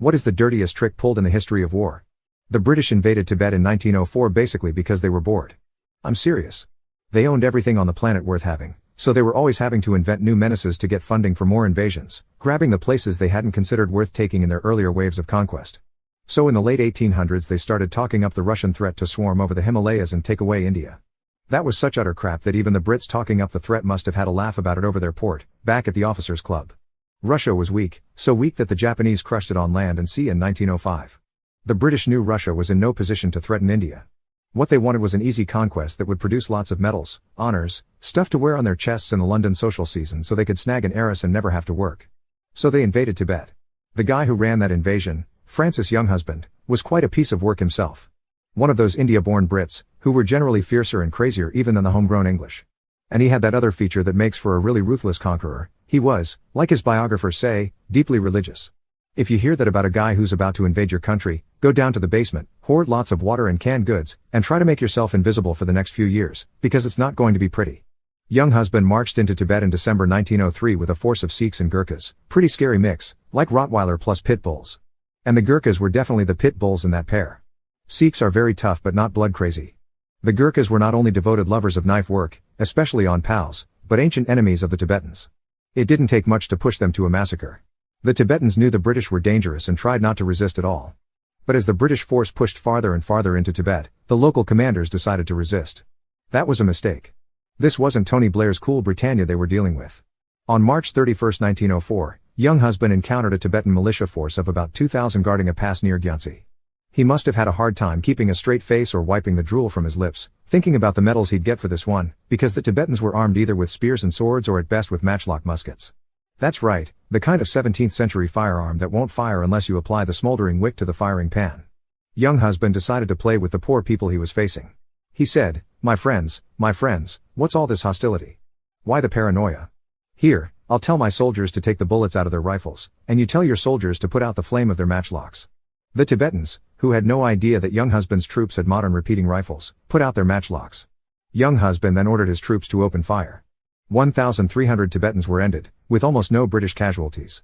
What is the dirtiest trick pulled in the history of war? The British invaded Tibet in 1904 basically because they were bored. I'm serious. They owned everything on the planet worth having, so they were always having to invent new menaces to get funding for more invasions, grabbing the places they hadn't considered worth taking in their earlier waves of conquest. So in the late 1800s they started talking up the Russian threat to swarm over the Himalayas and take away India. That was such utter crap that even the Brits talking up the threat must have had a laugh about it over their port, back at the officers' club. Russia was weak, so weak that the Japanese crushed it on land and sea in 1905. The British knew Russia was in no position to threaten India. What they wanted was an easy conquest that would produce lots of medals, honors, stuff to wear on their chests in the London social season so they could snag an heiress and never have to work. So they invaded Tibet. The guy who ran that invasion, Francis Younghusband, was quite a piece of work himself. One of those India-born Brits, who were generally fiercer and crazier even than the homegrown English. And he had that other feature that makes for a really ruthless conqueror. He was, like his biographers say, deeply religious. If you hear that about a guy who's about to invade your country, go down to the basement, hoard lots of water and canned goods, and try to make yourself invisible for the next few years, because it's not going to be pretty. Younghusband marched into Tibet in December 1903 with a force of Sikhs and Gurkhas, pretty scary mix, like Rottweiler plus pit bulls. And the Gurkhas were definitely the pit bulls in that pair. Sikhs are very tough but not blood crazy. The Gurkhas were not only devoted lovers of knife work, especially on POWs, but ancient enemies of the Tibetans. It didn't take much to push them to a massacre. The Tibetans knew the British were dangerous and tried not to resist at all. But as the British force pushed farther and farther into Tibet, the local commanders decided to resist. That was a mistake. This wasn't Tony Blair's cool Britannia they were dealing with. On March 31, 1904, Younghusband encountered a Tibetan militia force of about 2,000 guarding a pass near Gyantse. He must have had a hard time keeping a straight face or wiping the drool from his lips, thinking about the medals he'd get for this one, because the Tibetans were armed either with spears and swords or at best with matchlock muskets. That's right, the kind of 17th century firearm that won't fire unless you apply the smoldering wick to the firing pan. Younghusband decided to play with the poor people he was facing. He said, my friends, what's all this hostility? Why the paranoia? Here, I'll tell my soldiers to take the bullets out of their rifles, and you tell your soldiers to put out the flame of their matchlocks. The Tibetans, who had no idea that Younghusband's troops had modern repeating rifles, put out their matchlocks. Younghusband then ordered his troops to open fire. 1,300 Tibetans were ended, with almost no British casualties.